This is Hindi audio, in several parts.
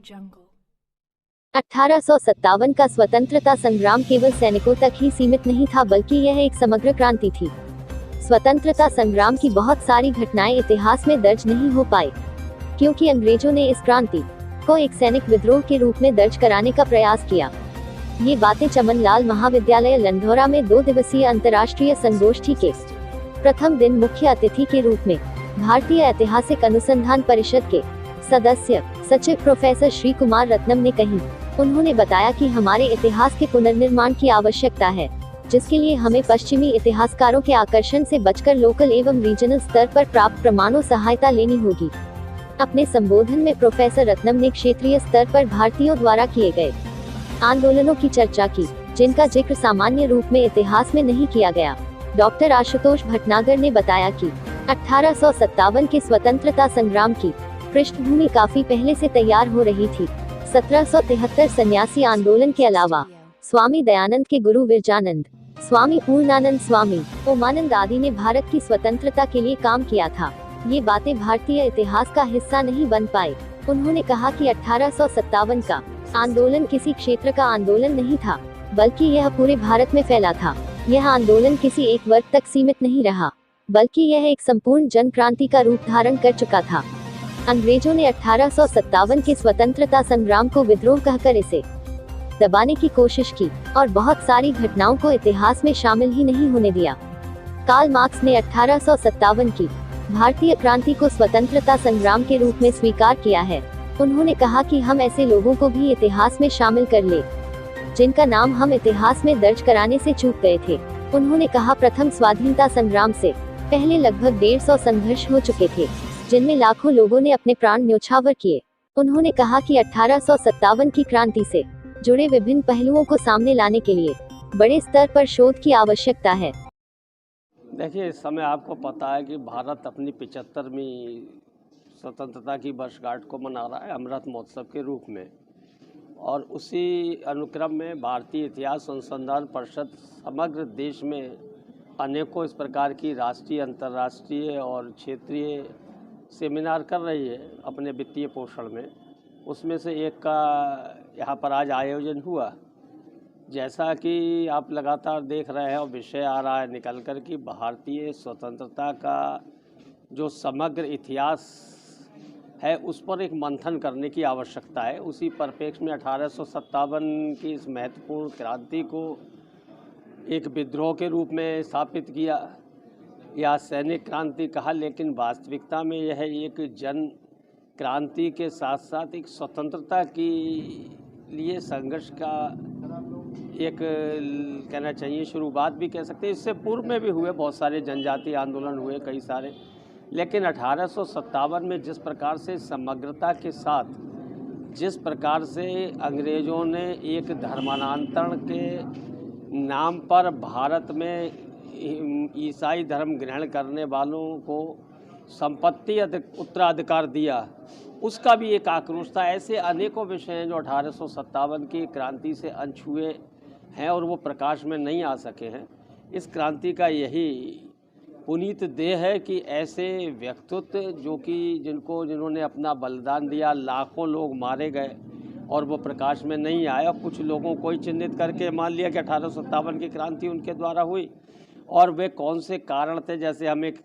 1857 का स्वतंत्रता संग्राम केवल सैनिकों तक ही सीमित नहीं था, बल्कि यह एक समग्र क्रांति थी। स्वतंत्रता संग्राम की बहुत सारी घटनाएं इतिहास में दर्ज नहीं हो पाई, क्योंकि अंग्रेजों ने इस क्रांति को एक सैनिक विद्रोह के रूप में दर्ज कराने का प्रयास किया। ये बातें चमन लाल महाविद्यालय लंढौरा में 2 दिवसीय अंतर्राष्ट्रीय संगोष्ठी के प्रथम दिन मुख्य अतिथि के रूप में भारतीय ऐतिहासिक अनुसंधान परिषद के सदस्य सचिव प्रोफेसर श्री कुमार रत्नम ने कही। उन्होंने बताया कि हमारे इतिहास के पुनर्निर्माण की आवश्यकता है, जिसके लिए हमें पश्चिमी इतिहासकारों के आकर्षण से बचकर लोकल एवं रीजनल स्तर पर प्राप्त प्रमाणों सहायता लेनी होगी। अपने संबोधन में प्रोफेसर रत्नम ने क्षेत्रीय स्तर पर भारतीयों द्वारा किए गए आंदोलनों की चर्चा की, जिनका जिक्र सामान्य रूप में इतिहास में नहीं किया गया। डॉक्टर आशुतोष भटनागर ने बताया कि 1857 के स्वतंत्रता संग्राम की पृष्ठभूमि काफी पहले से तैयार हो रही थी। 1773 सन्यासी आंदोलन के अलावा स्वामी दयानंद के गुरु विरजानंद, स्वामी पूर्णानंद, स्वामी ओमानंद आदि ने भारत की स्वतंत्रता के लिए काम किया था। ये बातें भारतीय इतिहास का हिस्सा नहीं बन पाई। उन्होंने कहा कि 1857 का आंदोलन किसी क्षेत्र का आंदोलन नहीं था, बल्कि यह पूरे भारत में फैला था। यह आंदोलन किसी एक वर्ग तक सीमित नहीं रहा, बल्कि यह एक संपूर्ण जन क्रांति का रूप धारण कर चुका था। अंग्रेजों ने 1857 के स्वतंत्रता संग्राम को विद्रोह कहकर इसे दबाने की कोशिश की और बहुत सारी घटनाओं को इतिहास में शामिल ही नहीं होने दिया। कार्ल मार्क्स ने 1857 की भारतीय क्रांति को स्वतंत्रता संग्राम के रूप में स्वीकार किया है। उन्होंने कहा कि हम ऐसे लोगों को भी इतिहास में शामिल कर ले, जिनका नाम हम इतिहास में दर्ज कराने से चूक गए थे। उन्होंने कहा, प्रथम स्वाधीनता संग्राम से पहले लगभग 150 संघर्ष हो चुके थे, जिनमें लाखों लोगों ने अपने प्राण न्योछावर किए। उन्होंने कहा कि 1857 की क्रांति से जुड़े विभिन्न पहलुओं को सामने लाने के लिए बड़े स्तर पर शोध की आवश्यकता है। देखिए, इस समय आपको पता है कि भारत अपनी 75वीं स्वतंत्रता की वर्षगांठ को मना रहा है अमृत महोत्सव के रूप में, और उसी अनुक्रम में भारतीय इतिहास अनुसंधान परिषद समग्र देश में अनेकों इस प्रकार की राष्ट्रीय, अंतर्राष्ट्रीय और क्षेत्रीय सेमिनार कर रही है अपने वित्तीय पोषण में। उसमें से एक का यहाँ पर आज आयोजन हुआ। जैसा कि आप लगातार देख रहे हैं और विषय आ रहा है निकल कर कि भारतीय स्वतंत्रता का जो समग्र इतिहास है उस पर एक मंथन करने की आवश्यकता है। उसी परिप्रेक्ष्य में 1857 की इस महत्वपूर्ण क्रांति को एक विद्रोह के रूप में स्थापित किया या सैनिक क्रांति कहा, लेकिन वास्तविकता में यह एक जन क्रांति के साथ साथ एक स्वतंत्रता की लिए संघर्ष का एक कहना चाहिए शुरुआत भी कह सकते हैं। इससे पूर्व में भी हुए बहुत सारे जनजातीय आंदोलन हुए कई सारे, लेकिन 1857 में जिस प्रकार से समग्रता के साथ, जिस प्रकार से अंग्रेज़ों ने एक धर्मांतरण के नाम पर भारत में ईसाई धर्म ग्रहण करने वालों को संपत्ति उत्तराधिकार दिया, उसका भी एक आक्रोश था। ऐसे अनेकों विषय हैं जो 1857 की क्रांति से अनछुए हैं और वो प्रकाश में नहीं आ सके हैं। इस क्रांति का यही पुनीत देह है कि ऐसे व्यक्तित्व जो कि जिन्होंने अपना बलिदान दिया, लाखों लोग मारे गए और वो प्रकाश में नहीं आया। कुछ लोगों को ही चिन्हित करके मान लिया कि 1857 की क्रांति उनके द्वारा हुई, और वे कौन से कारण थे, जैसे हम एक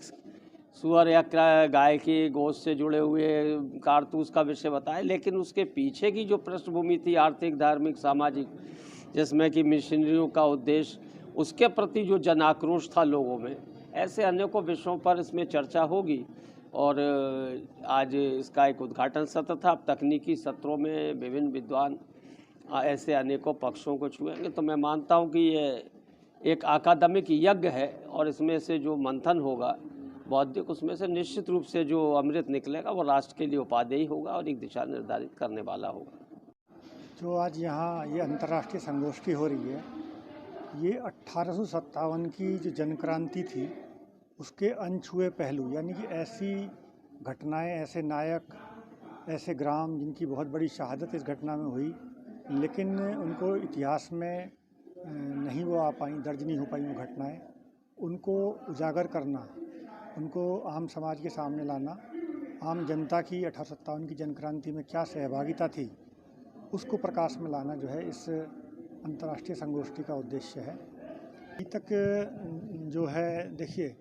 सुअर या गाय की गोश्त से जुड़े हुए कारतूस का विषय बताए, लेकिन उसके पीछे की जो पृष्ठभूमि थी आर्थिक, धार्मिक, सामाजिक, जिसमें कि मिशनरियों का उद्देश्य, उसके प्रति जो जन आक्रोश था लोगों में, ऐसे अनेकों विषयों पर इसमें चर्चा होगी। और आज इसका एक उद्घाटन सत्र था। तकनीकी सत्रों में विभिन्न विद्वान ऐसे अनेकों पक्षों को छुएंगे। तो मैं मानता हूं कि ये एक अकादमिक यज्ञ है और इसमें से जो मंथन होगा बौद्धिक, उसमें से निश्चित रूप से जो अमृत निकलेगा वो राष्ट्र के लिए उपादेय होगा और एक दिशा निर्धारित करने वाला होगा। जो आज यहाँ ये अंतर्राष्ट्रीय संगोष्ठी हो रही है, ये 1857 की जो जनक्रांति थी उसके अनछुए पहलू, यानी कि ऐसी घटनाएं, ऐसे नायक, ऐसे ग्राम जिनकी बहुत बड़ी शहादत इस घटना में हुई, लेकिन उनको इतिहास में नहीं वो आ पाई, दर्ज नहीं हो पाई वो घटनाएं, उनको उजागर करना, उनको आम समाज के सामने लाना, आम जनता की 1857 की जनक्रांति में क्या सहभागिता थी उसको प्रकाश में लाना जो है इस अंतर्राष्ट्रीय संगोष्ठी का उद्देश्य है। अभी तक जो है देखिए,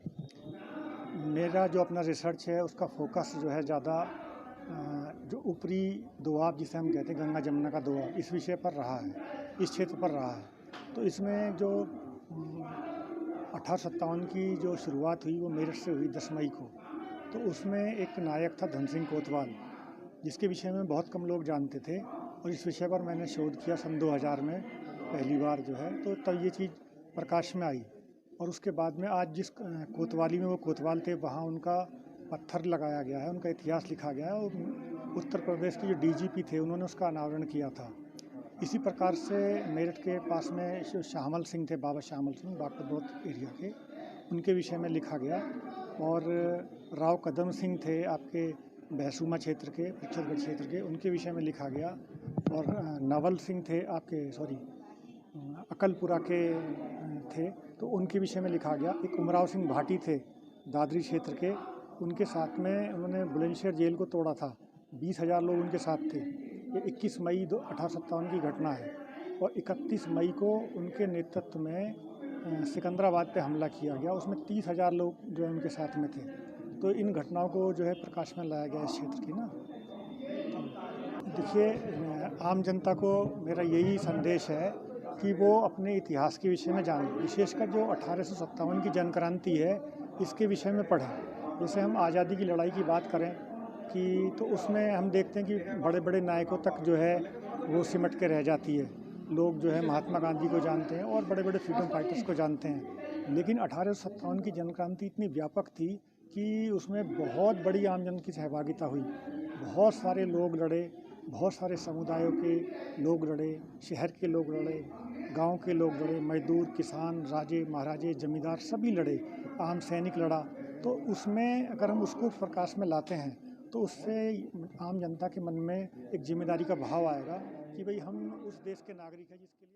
मेरा जो अपना रिसर्च है उसका फोकस जो है ज़्यादा जो ऊपरी दोआब जिसे हम कहते हैं, गंगा जमुना का दोआब, इस विषय पर रहा है, इस क्षेत्र पर रहा है। तो इसमें जो 1857 की जो शुरुआत हुई वो मेरठ से हुई 10 मई को। तो उसमें एक नायक था धन सिंह कोतवाल, जिसके विषय में बहुत कम लोग जानते थे, और इस विषय पर मैंने शोध किया सन 2000 में पहली बार जो है। तो तब ये चीज़ प्रकाश में आई, और उसके बाद में आज जिस कोतवाली में वो कोतवाल थे वहाँ उनका पत्थर लगाया गया है, उनका इतिहास लिखा गया है, और उत्तर प्रदेश के जो डीजीपी थे उन्होंने उसका अनावरण किया था। इसी प्रकार से मेरठ के पास में जो शाहमल सिंह थे, बाबा शाहमल सिंह बागपत एरिया के, उनके विषय में लिखा गया। और राव कदम सिंह थे आपके भैंसुमा क्षेत्र के, पिक्चरगढ़ क्षेत्र के, उनके विषय में लिखा गया। और नवल सिंह थे आपके अकलपुरा के थे, तो उनके विषय में लिखा गया। एक उमराव सिंह भाटी थे दादरी क्षेत्र के, उनके साथ में उन्होंने बुलंदशहर जेल को तोड़ा था, 20,000 लोग उनके साथ थे। ये 21 मई 1857 की घटना है, और 31 मई को उनके नेतृत्व में सिकंदराबाद पे हमला किया गया, उसमें 30,000 लोग जो है उनके साथ में थे। तो इन घटनाओं को जो है प्रकाश में लाया गया इस क्षेत्र की ना। देखिए, आम जनता को मेरा यही संदेश है कि वो अपने इतिहास के विषय में जानें, विशेषकर जो 1857 की जनक्रांति है इसके विषय में पढ़ें। जैसे हम आज़ादी की लड़ाई की बात करें कि तो उसमें हम देखते हैं कि बड़े बड़े नायकों तक जो है वो सिमट के रह जाती है। लोग जो है महात्मा गांधी को जानते हैं और बड़े बड़े फ्रीडम फाइटर्स को जानते हैं, लेकिन 1857 की जनक्रांति इतनी व्यापक थी कि उसमें बहुत बड़ी आम जन की सहभागिता हुई। बहुत सारे लोग लड़े, बहुत सारे समुदायों के लोग लड़े, शहर के लोग लड़े, गांव के लोग लड़े, मजदूर, किसान, राजे महाराजे, जमींदार सभी लड़े, आम सैनिक लड़ा। तो उसमें अगर हम उसको प्रकाश में लाते हैं तो उससे आम जनता के मन में एक जिम्मेदारी का भाव आएगा कि भाई हम उस देश के नागरिक हैं जिसके लिए